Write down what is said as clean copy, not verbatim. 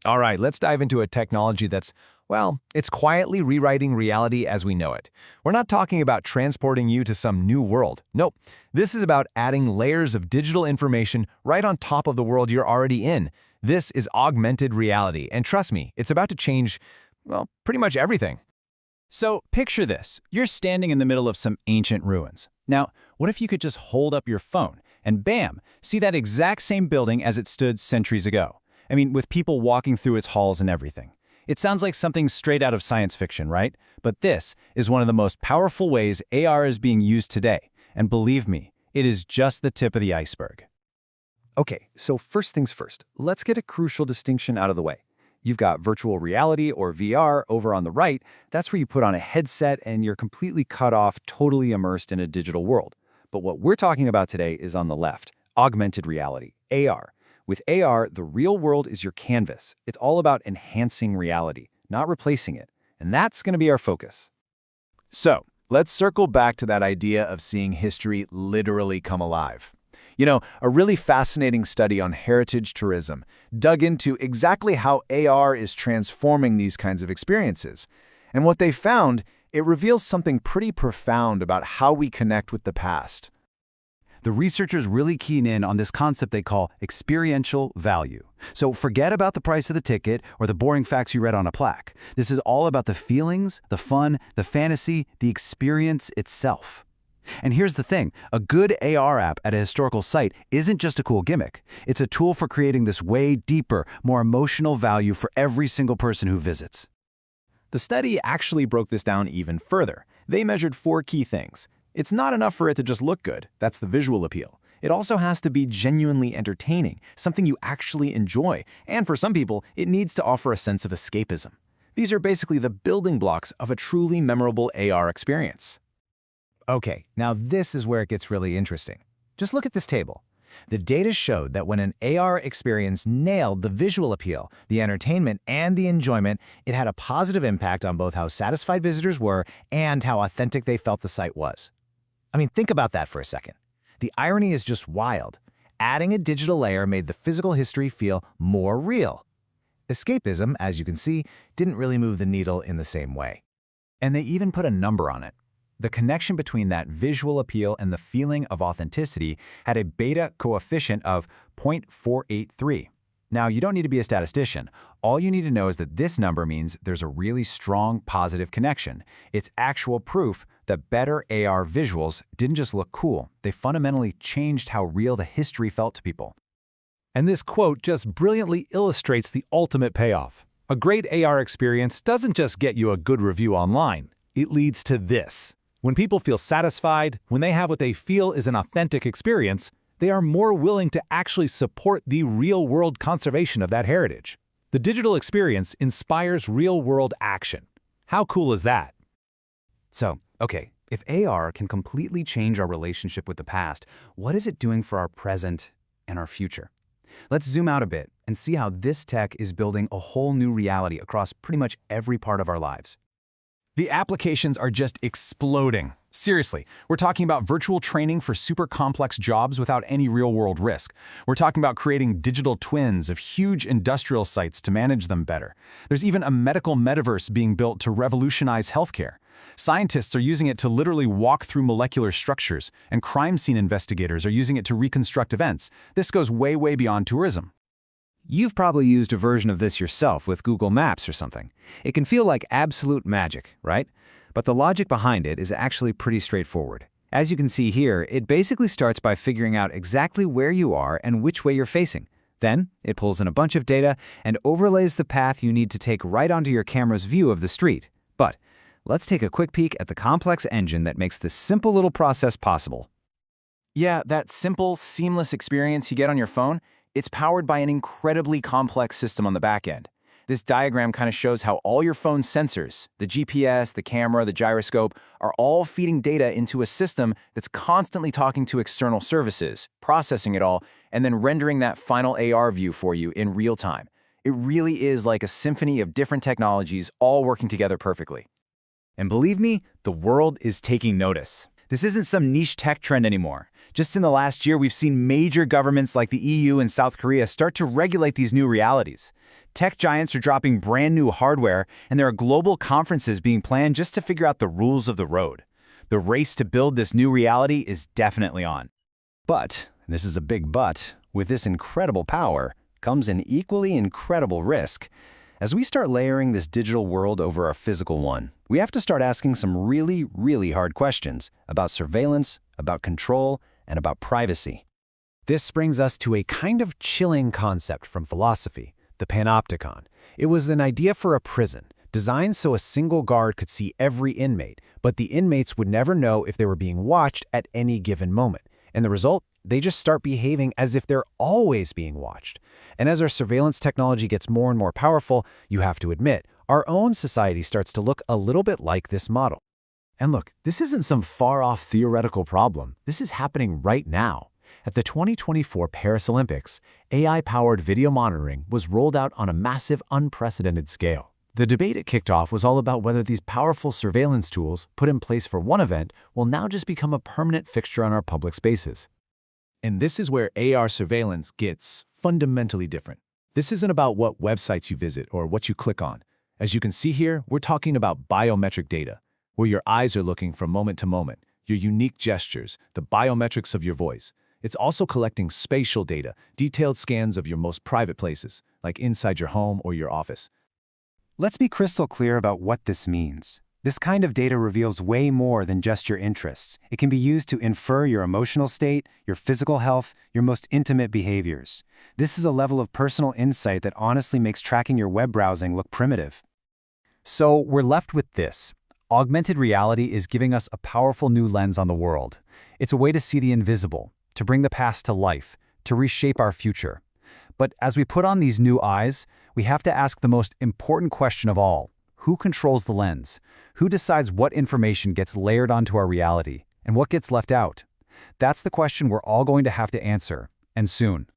All right, let's dive into a technology that's, well, it's quietly rewriting reality as we know it. We're not talking about transporting you to some new world. Nope. This is about adding layers of digital information right on top of the world you're already in. This is augmented reality, and trust me, it's about to change, well, pretty much everything. So picture this. You're standing in the middle of some ancient ruins. Now, what if you could just hold up your phone and bam, see that exact same building as it stood centuries ago? I mean, with people walking through its halls and everything. It sounds like something straight out of science fiction, right? But this is one of the most powerful ways AR is being used today. And believe me, it is just the tip of the iceberg. Okay, so first things first, let's get a crucial distinction out of the way. You've got virtual reality or VR over on the right. That's where you put on a headset and you're completely cut off, totally immersed in a digital world. But what we're talking about today is on the left, augmented reality, AR. With AR, the real world is your canvas. It's all about enhancing reality, not replacing it. And that's going to be our focus. So, let's circle back to that idea of seeing history literally come alive. You know, a really fascinating study on heritage tourism dug into exactly how AR is transforming these kinds of experiences. And what they found, it reveals something pretty profound about how we connect with the past. The researchers really keen in on this concept they call experiential value. So forget about the price of the ticket or the boring facts you read on a plaque. This is all about the feelings, the fun, the fantasy, the experience itself. And here's the thing, a good AR app at a historical site isn't just a cool gimmick. It's a tool for creating this way deeper, more emotional value for every single person who visits. The study actually broke this down even further. They measured 4 key things. It's not enough for it to just look good. That's the visual appeal. It also has to be genuinely entertaining, something you actually enjoy. And for some people, it needs to offer a sense of escapism. These are basically the building blocks of a truly memorable AR experience. Okay, now this is where it gets really interesting. Just look at this table. The data showed that when an AR experience nailed the visual appeal, the entertainment, and the enjoyment, it had a positive impact on both how satisfied visitors were and how authentic they felt the site was. I mean, think about that for a second. The irony is just wild. Adding a digital layer made the physical history feel more real. Escapism, as you can see, didn't really move the needle in the same way. And they even put a number on it. The connection between that visual appeal and the feeling of authenticity had a beta coefficient of 0.483. Now, you don't need to be a statistician. All you need to know is that this number means there's a really strong positive connection. It's actual proof that better AR visuals didn't just look cool, they fundamentally changed how real the history felt to people. And this quote just brilliantly illustrates the ultimate payoff. A great AR experience doesn't just get you a good review online. It leads to this. When people feel satisfied, when they have what they feel is an authentic experience, they are more willing to actually support the real-world conservation of that heritage. The digital experience inspires real-world action. How cool is that? So, okay, if AR can completely change our relationship with the past, what is it doing for our present and our future? Let's zoom out a bit and see how this tech is building a whole new reality across pretty much every part of our lives. The applications are just exploding. Seriously, we're talking about virtual training for super complex jobs without any real-world risk. We're talking about creating digital twins of huge industrial sites to manage them better. There's even a medical metaverse being built to revolutionize healthcare. Scientists are using it to literally walk through molecular structures, and crime scene investigators are using it to reconstruct events. This goes way, way beyond tourism. You've probably used a version of this yourself with Google Maps or something. It can feel like absolute magic, right? But the logic behind it is actually pretty straightforward. As you can see here, it basically starts by figuring out exactly where you are and which way you're facing. Then, it pulls in a bunch of data and overlays the path you need to take right onto your camera's view of the street. But let's take a quick peek at the complex engine that makes this simple little process possible. Yeah, that simple, seamless experience you get on your phone, it's powered by an incredibly complex system on the back end. This diagram kind of shows how all your phone's sensors, the GPS, the camera, the gyroscope, are all feeding data into a system that's constantly talking to external services, processing it all, and then rendering that final AR view for you in real time. It really is like a symphony of different technologies all working together perfectly. And believe me, the world is taking notice. This isn't some niche tech trend anymore. Just in the last year, we've seen major governments like the EU and South Korea start to regulate these new realities. Tech giants are dropping brand new hardware, and there are global conferences being planned just to figure out the rules of the road. The race to build this new reality is definitely on. But, and this is a big but, with this incredible power comes an equally incredible risk. As we start layering this digital world over our physical one, we have to start asking some really, really hard questions about surveillance, about control, and about privacy. This brings us to a kind of chilling concept from philosophy, the panopticon. It was an idea for a prison, designed so a single guard could see every inmate, but the inmates would never know if they were being watched at any given moment. And the result? They just start behaving as if they're always being watched. And as our surveillance technology gets more and more powerful, you have to admit, our own society starts to look a little bit like this model. And look, this isn't some far-off theoretical problem. This is happening right now. At the 2024 Paris Olympics, AI-powered video monitoring was rolled out on a massive, unprecedented scale. The debate it kicked off was all about whether these powerful surveillance tools put in place for one event will now just become a permanent fixture on our public spaces. And this is where AR surveillance gets fundamentally different. This isn't about what websites you visit or what you click on. As you can see here, we're talking about biometric data, where your eyes are looking from moment to moment, your unique gestures, the biometrics of your voice. It's also collecting spatial data, detailed scans of your most private places, like inside your home or your office. Let's be crystal clear about what this means. This kind of data reveals way more than just your interests. It can be used to infer your emotional state, your physical health, your most intimate behaviors. This is a level of personal insight that honestly makes tracking your web browsing look primitive. So we're left with this. Augmented reality is giving us a powerful new lens on the world. It's a way to see the invisible, to bring the past to life, to reshape our future. But as we put on these new eyes, we have to ask the most important question of all. Who controls the lens? Who decides what information gets layered onto our reality and what gets left out? That's the question we're all going to have to answer, and soon.